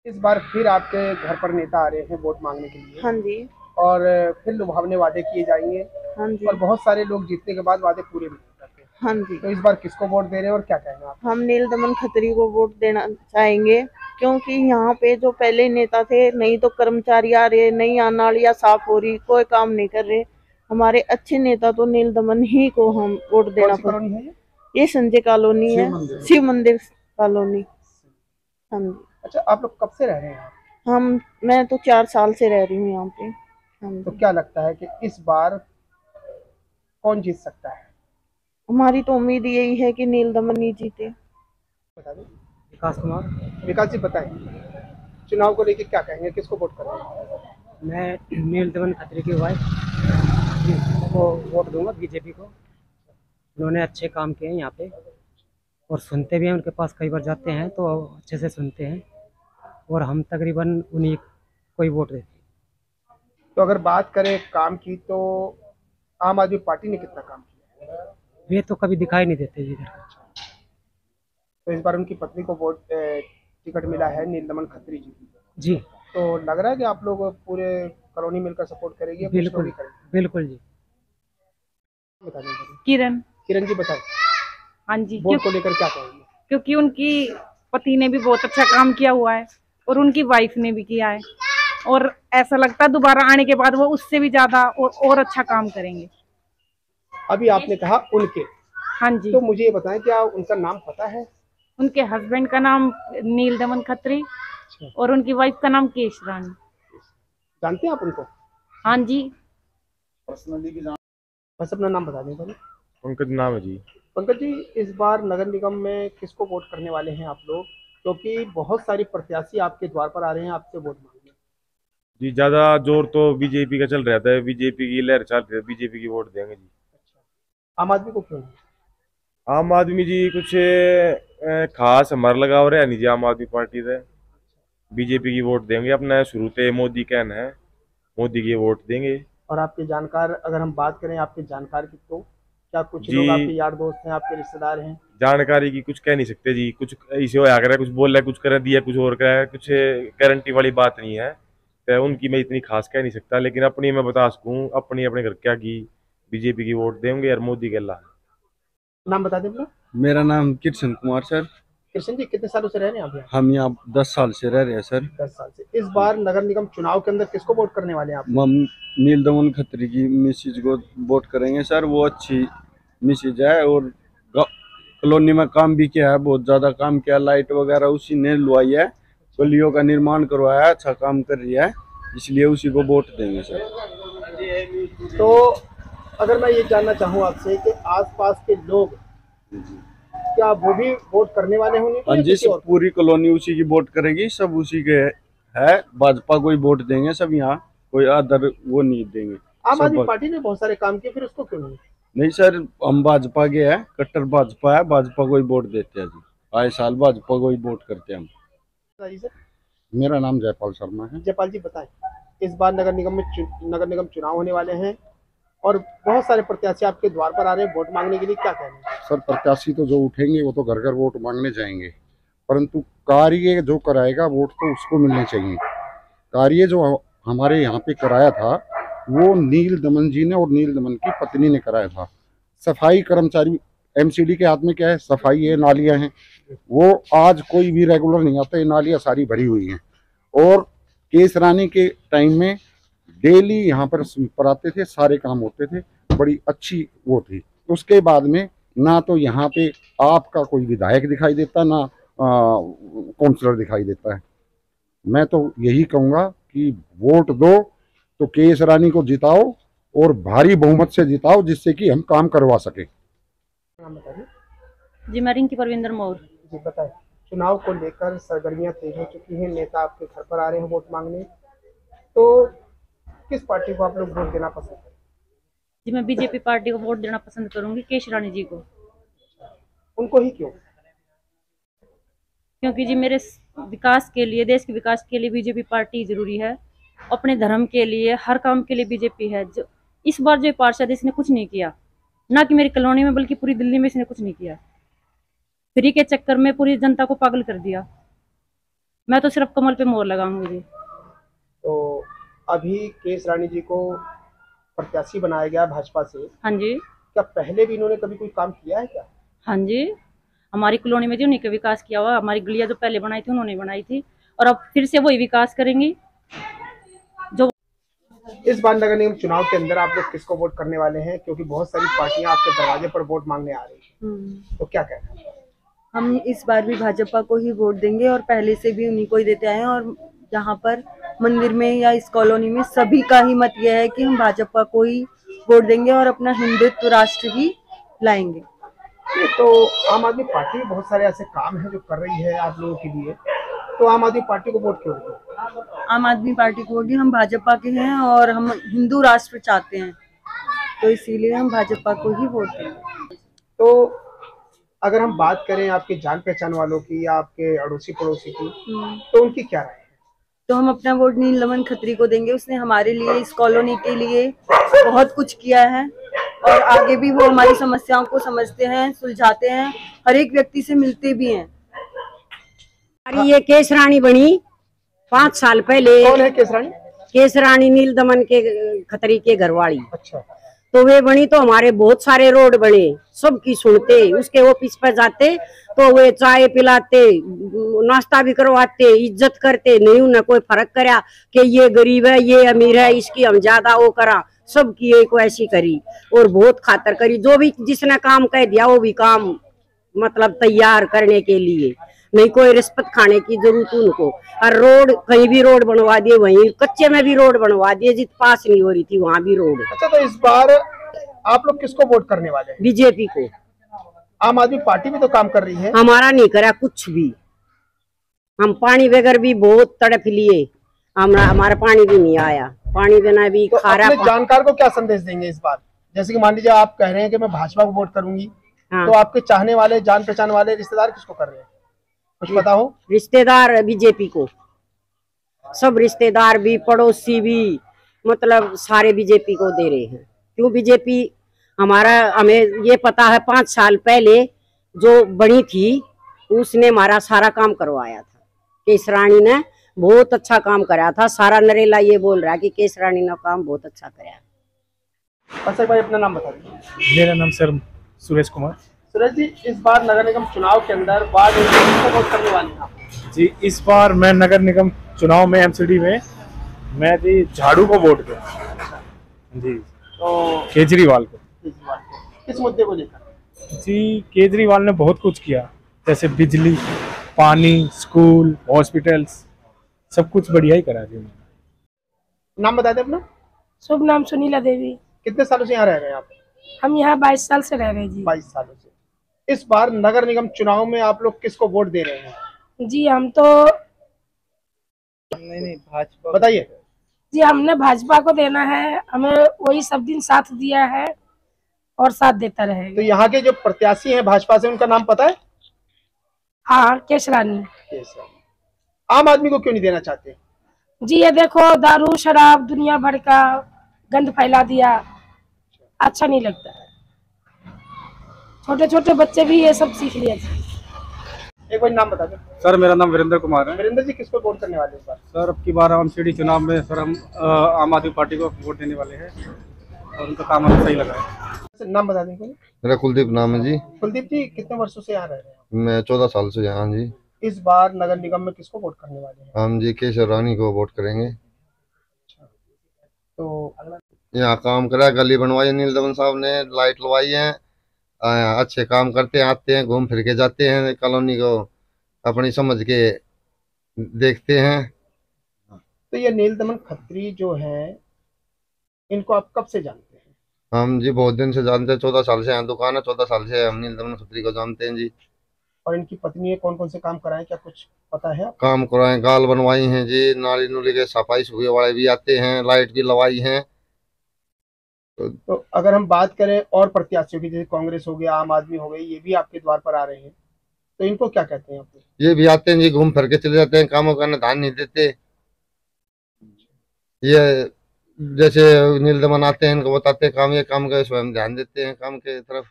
इस बार फिर आपके घर पर नेता आ रहे हैं वोट मांगने के लिए। हाँ जी। और फिर लुभावने वादे किए जाएंगे। हाँ और जी। बहुत सारे लोग जीतने के बाद वादे पूरे भी नहीं करते। हाँ जी। तो इस बार किसको वोट दे रहे हैं और क्या कहेंगे आप? हम नील दमन खत्री को वोट देना चाहेंगे, क्योंकि यहाँ पे जो पहले नेता थे, नहीं तो कर्मचारी आ रहे, नहीं नालियाँ साफ हो रही, कोई काम नहीं कर रहे। हमारे अच्छे नेता तो नील दमन ही को हम वोट कौन देना सी पड़। कॉलोनी है ये? ये संजय कॉलोनी है, शिव मंदिर कॉलोनी। हाँ जी। अच्छा, आप लोग कब से रह रहे हैं यहाँ? मैं तो 4 साल से रह रही हूँ यहाँ पे। हाँ तो जी। क्या लगता है कि इस बार कौन जीत सकता है? हमारी तो उम्मीद यही है कि नील दमन ही जीते। बता दें। विकास कुमार। विकास जी बताएं, चुनाव को लेकर क्या कहेंगे, किसको वोट करेंगे? मैं नील दमन खत्री की वाइफ को वोट दूंगा, बीजेपी को। उन्होंने अच्छे काम किए हैं यहाँ पे, और सुनते भी हैं। उनके पास कई बार जाते हैं तो अच्छे से सुनते हैं, और हम तकरीबन उन्हीं को ही वोट देते तो अगर बात करें काम की, तो आम आदमी पार्टी ने कितना काम किया है? हैं। वे तो कभी दिखाई नहीं देते जिधर। तो इस बार उनकी पत्नी को वोट टिकट मिला है नील दमन खत्री जी की। जी तो लग रहा है कि आप लोग पूरे कॉलोनी मिलकर सपोर्ट करेगी या कुछ लोग बिल्कुल। ही करेंगे? बिल्कुल जी। बता दें। किरण। किरण जी बताएं, हाँ जी, वोट को लेकर क्या कहेंगे? क्योंकि उनकी पति ने भी बहुत अच्छा काम किया हुआ है और उनकी वाइफ ने भी किया है, और ऐसा लगता है दोबारा आने के बाद वो उससे भी ज्यादा और अच्छा काम करेंगे। अभी आपने कहा उनके, हाँ जी। तो मुझे ये बताएं, क्या उनका नाम पता है? उनके हस्बैंड का नाम नील दमन खत्री अच्छा, और उनकी वाइफ का नाम केश रानी। जानते हैं आप उनको? हाँ जी। बस अपना नाम बता दें पहले। पंकज नाम है जी। पंकज जी, इस बार नगर निगम में किसको वोट करने वाले हैं आप लोग? क्योंकि बहुत सारी प्रत्याशी आपके द्वार पर आ रहे हैं आपसे वोट मांगने। जी ज्यादा जोर तो बीजेपी का चल रहा था, बीजेपी की लहर चल रही है, बीजेपी की वोट देंगे जी। अच्छा, आम आदमी को क्यों नहीं? आम आदमी जी कुछ खास हमारा लगाव रहा नहीं जी आम आदमी पार्टी से। बीजेपी की वोट देंगे, अपना शुरू से मोदी कहना है, मोदी की वोट देंगे। और आपके जानकार, अगर हम बात करें आपके जानकार की, तो क्या कुछ जी लोग आपके यार दोस्त हैं, आपके रिश्तेदार हैं? जानकारी की कुछ कह नहीं सकते जी, कुछ ऐसे होया करे, कुछ बोल रहा है, कुछ कर दिया, कुछ और करा है, कुछ गारंटी वाली बात नहीं है। तो उनकी मैं इतनी खास कह नहीं सकता, लेकिन अपनी मैं बता सकूं, अपनी अपने घर क्या की बीजेपी की वोट देंगे और मोदी के अल्लाह। नाम बता दें अपना। मेरा नाम कृष्ण कुमार सर। कृष्ण जी, कितने सालों से रह रहे हैं आप यहाँ? हम यहाँ 10 साल से रह रहे हैं सर। 10 साल से। इस बार नगर निगम चुनाव के अंदर किसको वोट करने वाले हैं आप? हम नील दमन खत्री की मिसेज को वोट करेंगे सर। वो अच्छी मिसेज है, और कॉलोनी में काम भी किया है, बहुत ज्यादा काम किया। लाइट वगैरह उसी ने लुवाई है, गलियों का निर्माण करवाया है, अच्छा काम कर रही है, इसलिए उसी को वोट देंगे सर। तो अगर मैं ये जानना चाहूँ आपसे कि आसपास के लोग, क्या वो भी वोट करने वाले होंगे हाँ या जी, किसी सब और को? पूरी कॉलोनी उसी की वोट करेगी, सब उसी के है। भाजपा को ही वोट देंगे सब यहाँ, कोई अदर वो नहीं देंगे। आम आदमी सब पार्टी ने बहुत सारे काम किए, फिर उसको क्यों नहीं? नहीं सर, हम भाजपा के हैं, कट्टर भाजपा है, भाजपा को ही वोट देते हैं जी। आए साल भाजपा को ही वोट करते हैं हम। जी सर। मेरा नाम जयपाल शर्मा है। जयपाल जी बताएं, इस बार नगर निगम चुनाव होने वाले हैं और बहुत सारे प्रत्याशी आपके द्वार पर आ रहे हैं वोट मांगने के लिए, क्या कहना है? सर, प्रत्याशी तो जो उठेंगे वो तो घर घर वोट मांगने जाएंगे, परंतु कार्य जो कराएगा वोट तो उसको मिलने चाहिए। कार्य जो हमारे यहाँ पे कराया था वो नील दमन जी ने और नील दमन की पत्नी ने कराया था। सफाई कर्मचारी, एमसीडी के हाथ में क्या है, सफाई है, नालियां हैं, वो आज कोई भी रेगुलर नहीं आता, ये नालियां सारी भरी हुई हैं। और केस रानी के टाइम में डेली यहाँ पर स्वीपर आते थे, सारे काम होते थे, बड़ी अच्छी वो थी। उसके बाद में ना तो यहाँ पे आपका कोई विधायक दिखाई देता, ना काउंसलर दिखाई देता है। मैं तो यही कहूँगा कि वोट दो तो केस रानी को जिताओ, और भारी बहुमत से जिताओ, जिससे कि हम काम करवा सके। नाम बताइए। जी, मैं रिंकी परविंदर मौर्य। जी बताएं, चुनाव को लेकर सरगर्मियां तेज हो चुकी हैं, नेता आपके घर पर आ रहे हैं वोट मांगने, तो किस पार्टी को आप लोग वोट देना पसंद करें? जी, मैं बीजेपी पार्टी को वोट देना पसंद करूंगी, केश रानी जी को। उनको ही क्यों? क्योंकि जी मेरे विकास के लिए, देश के विकास के लिए बीजेपी पार्टी जरूरी है। अपने धर्म के लिए, हर काम के लिए बीजेपी है। जो इस बार जो पार्षद इसने कुछ नहीं किया, ना कि मेरी कॉलोनी में बल्कि पूरी दिल्ली में इसने कुछ नहीं किया। फ्री के चक्कर में पूरी जनता को पागल कर दिया। मैं तो सिर्फ कमल पे मोहर लगाऊंगी जी। तो अभी केस रानी जी को प्रत्याशी बनाया गया भाजपा से, हाँ जी। क्या पहले भी इन्होंने कभी कोई काम किया है क्या? हाँ जी, हमारी कॉलोनी में जी उन्हीं का विकास किया हुआ। हमारी गलियां जो पहले बनाई थी उन्होंने बनाई थी, और अब फिर से वही विकास करेंगी। जो इस बार नगर निगम चुनाव के अंदर आप लोग किसको वोट करने वाले हैं, क्योंकि बहुत सारी पार्टियां आपके दरवाजे पर वोट मांगने आ रही हैं, तो क्या कहना है? हम इस बार भी भाजपा को ही वोट देंगे और पहले से भी उन्हीं को ही देते आए हैं। और जहाँ पर मंदिर में या इस कॉलोनी में सभी का ही मत यह है कि हम भाजपा को ही वोट देंगे और अपना हिंदुत्व राष्ट्र ही लाएंगे। ये तो आम आदमी पार्टी भी बहुत सारे ऐसे काम है जो कर रही है आप लोगों के लिए, तो आम आदमी पार्टी को वोट क्यों दें? आम आदमी पार्टी को भी, हम भाजपा के हैं और हम हिंदू राष्ट्र चाहते हैं, तो इसीलिए हम भाजपा को ही वोट देंगे। तो अगर हम बात करें आपके जान पहचान वालों की या आपके अड़ोसी पड़ोसी की, तो उनकी क्या राय है? तो हम अपना वोट नील दमन खत्री को देंगे। उसने हमारे लिए, इस कॉलोनी के लिए बहुत कुछ किया है और आगे भी वो हमारी समस्याओं को समझते हैं, सुलझाते हैं, हर एक व्यक्ति से मिलते भी हैं। हमारी ये केस रानी बनी 5 साल पहले। कौन है केस रानी? केस रानी नील दमन के खत्री के घरवाली। अच्छा। तो वे बनी तो हमारे बहुत सारे रोड बने, सबकी सुनते, उसके ऑफिस पर जाते तो वे चाय पिलाते, नाश्ता भी करवाते, इज्जत करते, नहीं उन्हें कोई फर्क करा कि ये गरीब है ये अमीर है इसकी हम ज्यादा वो करा, सबकी एक ऐसी करी और बहुत खातर करी। जो भी जिसने काम कह दिया वो भी काम मतलब तैयार करने के लिए, नहीं कोई रिश्वत खाने की जरूरत उनको। और रोड कहीं भी रोड बनवा दिए, वहीं कच्चे में भी रोड बनवा दिए, जित पास नहीं हो रही थी वहां भी रोड। अच्छा, तो इस बार आप लोग किसको वोट करने वाले हैं? बीजेपी को। आम आदमी पार्टी भी तो काम कर रही है। हमारा नहीं करा कुछ भी, हम पानी बगैर भी बहुत तड़प लिए, हमारा पानी भी नहीं आया, पानी बिना भी तो खारा। अपने जानकार को क्या संदेश देंगे इस बार? जैसे कि मान लीजिए आप कह रहे हैं कि मैं भाजपा को वोट करूंगी, हाँ। तो आपके चाहने वाले, जान पहचान वाले रिश्तेदार किसको कर रहे हैं, कुछ पता हो? रिश्तेदार बीजेपी को, सब रिश्तेदार भी पड़ोसी भी मतलब सारे बीजेपी को दे रहे हैं। क्यों बीजेपी? हमें ये पता है 5 साल पहले जो बनी थी उसने हमारा सारा काम करवाया था। केस रानी ने बहुत अच्छा काम कराया था, सारा नरेला ये बोल रहा है कि केस रानी ने काम बहुत अच्छा कराया। अच्छा भाई, अपना नाम बता दीजिए। मेरा नाम सर सुरेश कुमार। सुरेश जी, इस बार नगर निगम चुनाव के अंदर वार्ड किसको वोट करने वाले हैं आप? जी, इस बार मैं नगर निगम चुनाव में एमसीडी में मैं जी झाड़ू को वोट दूंगा जी, तो केजरीवाल को। किस मुद्दे को लेकर? जी, केजरीवाल ने बहुत कुछ किया, जैसे बिजली, पानी, स्कूल, हॉस्पिटल्स, सब कुछ बढ़िया ही करा जी। नाम बता दें अपना। शुभ नाम सुनीला देवी। कितने सालों से यहाँ रह रहे हैं आप? हम यहाँ 22 साल से रह रहे हैं जी। 22 सालों से। इस बार नगर निगम चुनाव में आप लोग किसको वोट दे रहे हैं? जी हम तो नहीं भाजपा। बताइए जी, हमने भाजपा को देना है, हमें वही सब दिन साथ दिया है और साथ देता रहेगा। तो यहाँ के जो प्रत्याशी हैं भाजपा से, उनका नाम पता है? हाँ, केस रानी। आम आदमी को क्यों नहीं देना चाहते? जी ये देखो, दारू शराब दुनिया भर का गंद फैला दिया, अच्छा नहीं लगता है। छोटे छोटे बच्चे भी ये सब सीख लिया। एक बार नाम बता दो। सर मेरा नाम वीरेंद्र कुमार है। वीरेंद्र जी, किसको वोट करने वाले इस बार? सर अब की बार एमसीडी चुनाव में सर हम आम आदमी पार्टी को वोट देने वाले हैं और उनका काम हमें सही लगा है। नाम बता दें। मेरा कुलदीप नाम है जी। कुलदीप जी, कितने वर्षों से यहाँ रह रहे हैं? मैं 14 साल से यहाँ जी। इस बार नगर निगम में किसको वोट करने वाले हैं? हम जी केस रानी को वोट करेंगे। तो यहाँ काम करा, गली बनवाई नील दमन साहब ने, लाइट लवाई है, अच्छे काम करते हैं, आते हैं, घूम फिर के जाते हैं, कॉलोनी को अपनी समझ के देखते हैं। तो ये नील दमन खत्री जो है, इनको आप कब से जानते हैं? हम जी बहुत दिन से जानते हैं, 14 साल से यहाँ दुकान है, 14 साल से हम नील दमन खत्री को जानते हैं जी। और इनकी पत्नी ने कौन कौन से काम कराए, क्या कुछ पता है? काम कराए, गाल बनवाई हैं जी, नाली नुली के सफाई सुफाई वाले भी आते हैं, लाइट भी लवाई हैं। तो अगर हम बात करें और प्रत्याशियों की, जैसे कांग्रेस हो गया, आम आदमी हो गई, ये भी आपके द्वार पर आ रहे हैं, तो इनको क्या कहते हैं आप? ये भी आते हैं जी, घूम फिर के चले जाते हैं, कामों का ध्यान नहीं देते। ये जैसे नील दमन आते हैं, इनको बताते हैं काम, ये काम का स्वयं ध्यान देते हैं काम के तरफ।